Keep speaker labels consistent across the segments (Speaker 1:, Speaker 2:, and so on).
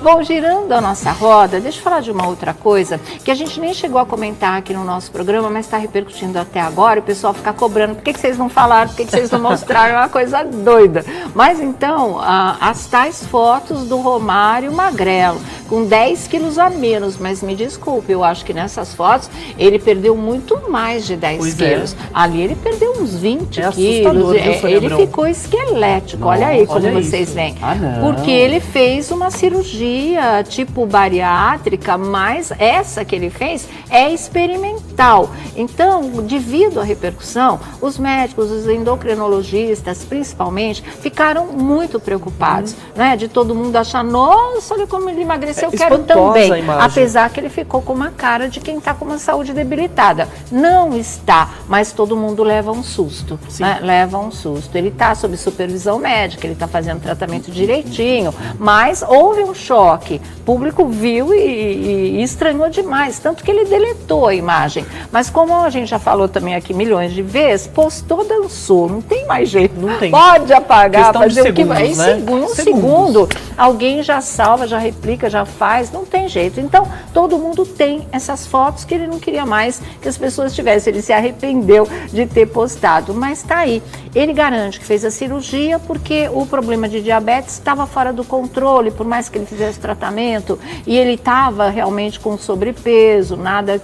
Speaker 1: Bom, girando a nossa roda, deixa eu falar de uma outra coisa que a gente nem chegou a comentar aqui no nosso programa, mas está repercutindo até agora, o pessoal fica cobrando, por que vocês não falaram, por que vocês não mostraram, é uma coisa doida. Mas então, as tais fotos do Romário Magrelo, com 10 quilos a menos, mas me desculpe, eu acho que nessas fotos ele perdeu muito mais de 10 quilos. Ali ele perdeu uns 20 quilos, ele ficou esquelético, olha aí como vocês veem. Porque ele fez uma cirurgia tipo bariátrica, mas essa que ele fez é experimental. Então, devido à repercussão, os médicos, os endocrinologistas, principalmente, ficaram muito preocupados, né? De todo mundo achar, nossa, olha como ele emagreceu, eu quero também. Apesar que ele ficou com uma cara de quem está com uma saúde debilitada. Não está, mas todo mundo leva um susto, né? Leva um susto. Ele está sob supervisão médica, ele está fazendo tratamento direitinho, mas houve um choque. O público viu e estranhou demais, tanto que ele deletou a imagem. Mas como a gente já falou também aqui milhões de vezes, postou, dançou, não tem mais jeito. Não tem. Pode apagar, fazer o que vai. Em um segundo, alguém já salva, já replica, já faz, não tem jeito. Então, todo mundo tem essas fotos que ele não queria mais que as pessoas tivessem. Ele se arrependeu de ter postado, mas tá aí. Ele garante que fez a cirurgia porque o problema de diabetes estava fora do controle, por mais que ele fizesse tratamento, e ele estava realmente com sobrepeso, nada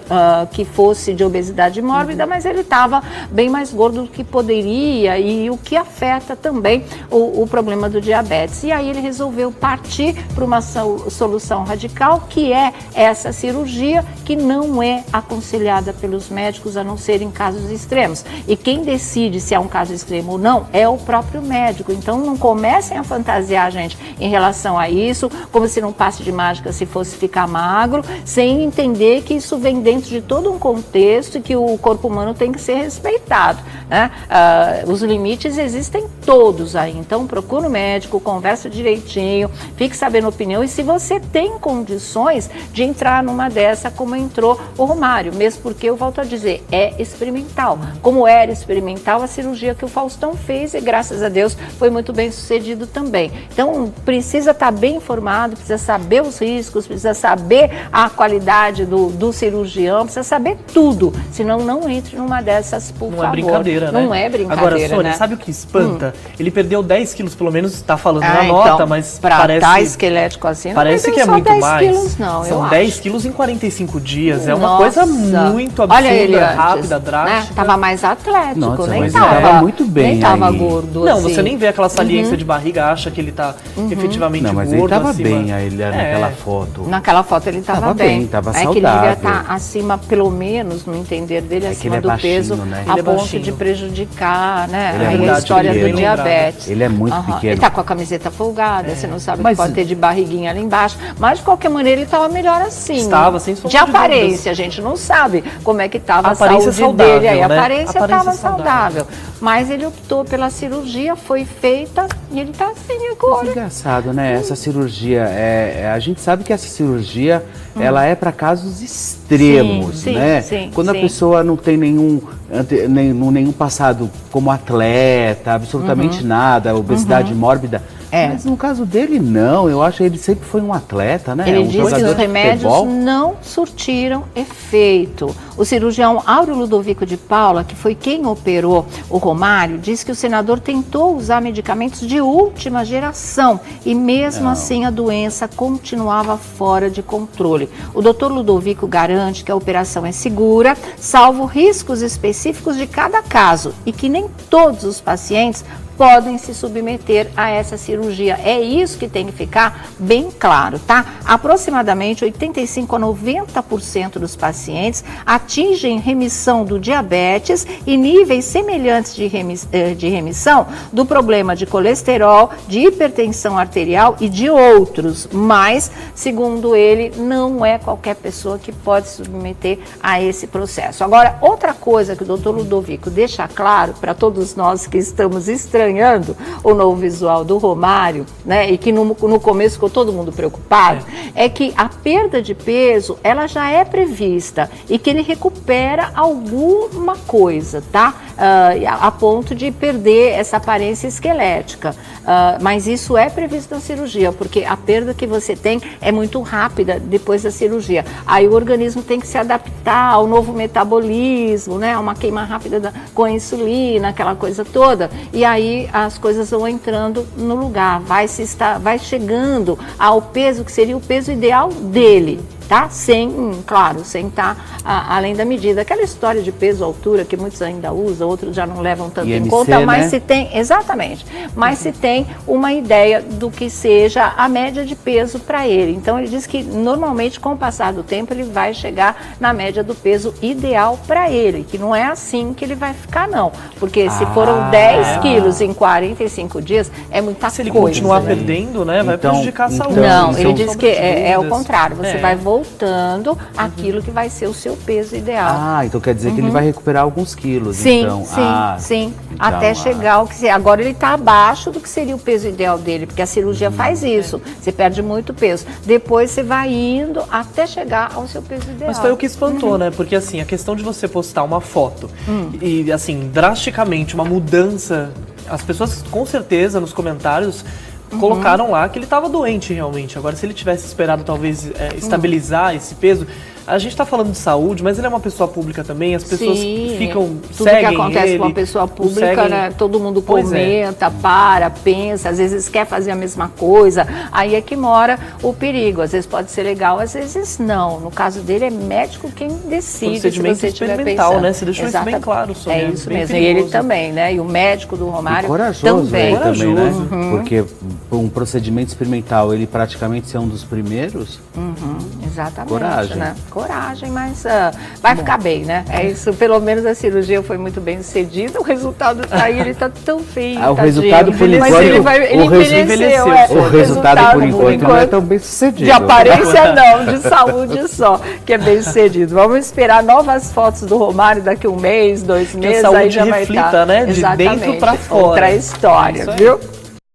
Speaker 1: que fosse de obesidade mórbida, mas ele estava bem mais gordo do que poderia, e o que afeta também o problema do diabetes. E aí ele resolveu partir para uma solução radical, que é essa cirurgia, que não é aconselhada pelos médicos, a não ser em casos extremos. E quem decide se é um caso extremo ou não é o próprio médico. Então não comecem a fantasiar, gente, em relação a isso, como se num passe de mágica se fosse ficar magro, sem entender que isso vem dentro de todo um contexto e que o corpo humano tem que ser respeitado, né? Os limites existem todos aí, então procura o médico, conversa direitinho, fique sabendo a opinião, e se você tem condições de entrar numa dessa como entrou o Romário, mesmo porque, eu volto a dizer, é experimental. Como era experimental a cirurgia que o Faustão fez, e graças a Deus foi muito bem sucedido também. Então precisa estar bem informado, precisa saber os riscos, precisa saber a qualidade do cirurgião, precisa saber tudo, senão não entre numa dessas, por favor. Não é brincadeira, né? Não é brincadeira.
Speaker 2: Agora, Sônia,
Speaker 1: né?
Speaker 2: Sabe o que espanta? Ele perdeu 10 quilos, pelo menos está falando na nota,
Speaker 1: então,
Speaker 2: mas
Speaker 1: parece... Tá esquelético assim, não
Speaker 2: parece que é muito
Speaker 1: 10
Speaker 2: mais.
Speaker 1: Quilos, não,
Speaker 2: São 10 quilos em 45 dias, é uma coisa muito absurda,
Speaker 1: olha ele antes,
Speaker 2: rápida, drástica.
Speaker 1: Né? Tava mais atlético,
Speaker 3: nossa,
Speaker 1: nem
Speaker 3: mas
Speaker 1: tava,
Speaker 3: tava muito bem.
Speaker 1: Nem tava gordo.
Speaker 2: Não,
Speaker 1: assim.
Speaker 2: Você nem vê aquela saliência de barriga, acha que ele tá efetivamente gordo.
Speaker 3: Mas ele tava
Speaker 2: acima.
Speaker 3: bem aí, naquela foto.
Speaker 1: Naquela foto ele tava bem.
Speaker 3: Tava
Speaker 1: saudável.
Speaker 3: É
Speaker 1: que ele devia estar acima, pelo menos, no entender dele, acima do
Speaker 3: baixinho,
Speaker 1: peso,
Speaker 3: né?
Speaker 1: a ponto de prejudicar, né, a história do diabetes.
Speaker 3: Ele é muito pequeno.
Speaker 1: Ele tá com a camiseta folgada, você não sabe o que pode ter de barriguinha ali embaixo, mas de qualquer maneira ele estava melhor assim.
Speaker 2: Estava, sem sombra
Speaker 1: de aparência, a gente não sabe como é que estava a
Speaker 2: saúde
Speaker 1: saudável, dele aí.
Speaker 2: Né?
Speaker 1: A aparência estava saudável. Mas ele optou pela cirurgia, foi feita e ele está assim agora.
Speaker 3: É engraçado, né? Essa cirurgia, a gente sabe que essa cirurgia, ela é para casos extremos, né? Quando a pessoa não tem nenhum passado como atleta, absolutamente nada, obesidade mórbida. Mas no caso dele, não. Eu acho que ele sempre foi um atleta, né?
Speaker 1: Ele disse que os remédios não surtiram efeito. O cirurgião Áureo Ludovico de Paula, que foi quem operou o Romário, disse que o senador tentou usar medicamentos de última geração e mesmo assim a doença continuava fora de controle. O doutor Ludovico garante que a operação é segura, salvo riscos específicos de cada caso, e que nem todos os pacientes podem se submeter a essa cirurgia. É isso que tem que ficar bem claro, tá? Aproximadamente 85 a 90% dos pacientes atingem remissão do diabetes e níveis semelhantes de remissão do problema de colesterol, de hipertensão arterial e de outros, mas, segundo ele, não é qualquer pessoa que pode se submeter a esse processo. Agora, outra coisa que o doutor Ludovico deixa claro para todos nós que estamos estranhando o novo visual do Romário, né, e que no começo ficou todo mundo preocupado, é que a perda de peso, ela já é prevista e que ele recupera alguma coisa, tá? a ponto de perder essa aparência esquelética. Mas isso é previsto na cirurgia, porque a perda que você tem é muito rápida depois da cirurgia. Aí o organismo tem que se adaptar ao novo metabolismo, né? Uma queima rápida com a insulina, aquela coisa toda. E aí as coisas vão entrando no lugar, vai chegando ao peso que seria o peso ideal dele. Tá? Claro, sem estar além da medida. Aquela história de peso, altura, que muitos ainda usam, outros já não levam tanto
Speaker 3: IMC,
Speaker 1: em conta, mas
Speaker 3: né?
Speaker 1: se tem, exatamente, mas se tem uma ideia do que seja a média de peso para ele. Então ele diz que normalmente com o passar do tempo ele vai chegar na média do peso ideal para ele, que não é assim que ele vai ficar não, porque se foram 10 quilos em 45 dias, é muita coisa.
Speaker 2: Se ele continuar perdendo, né, vai prejudicar a saúde.
Speaker 1: Não, ele diz que é o contrário, você vai voltando aquilo que vai ser o seu peso ideal.
Speaker 3: Então quer dizer que ele vai recuperar alguns quilos,
Speaker 1: sim,
Speaker 3: então.
Speaker 1: Sim, até chegar ao que seria. Agora ele está abaixo do que seria o peso ideal dele, porque a cirurgia faz isso, você perde muito peso. Depois você vai indo até chegar ao seu peso ideal.
Speaker 2: Mas foi o que espantou, né? Porque assim, a questão de você postar uma foto e assim, drasticamente, uma mudança, as pessoas com certeza nos comentários colocaram lá que ele estava doente realmente. Agora, se ele tivesse esperado talvez estabilizar esse peso, a gente está falando de saúde, mas ele é uma pessoa pública também, as pessoas ficam,
Speaker 1: tudo
Speaker 2: seguem
Speaker 1: que acontece
Speaker 2: ele,
Speaker 1: com uma pessoa pública, né? Todo mundo comenta, pensa, às vezes quer fazer a mesma coisa, aí é que mora o perigo. Às vezes pode ser legal, às vezes não. No caso dele, é médico quem decide.
Speaker 2: Procedimento
Speaker 1: se você estiver
Speaker 2: experimental,
Speaker 1: pensando.
Speaker 2: né? Você deixou isso bem claro.
Speaker 1: É isso mesmo,
Speaker 2: perigoso.
Speaker 1: e ele também, né? E o médico do Romário
Speaker 3: corajoso,
Speaker 1: também.
Speaker 3: Também, né? Porque um procedimento experimental, ele praticamente ser um dos primeiros.
Speaker 1: Exatamente,
Speaker 3: Coragem.
Speaker 1: né? Coragem, mas vai ficar bem, né? É isso, pelo menos a cirurgia foi muito bem sucedida, o resultado tá aí, ele tá tão feio,
Speaker 3: o resultado por enquanto,
Speaker 1: ele envelheceu.
Speaker 3: O resultado por enquanto não é tão bem sucedido.
Speaker 1: De aparência não, de saúde só, que é bem sucedido. Vamos esperar novas fotos do Romário daqui um mês, 2 meses,
Speaker 2: que a saúde
Speaker 1: aí já vai
Speaker 2: reflita,
Speaker 1: estar.
Speaker 2: né? De dentro pra fora.
Speaker 1: Outra história, viu?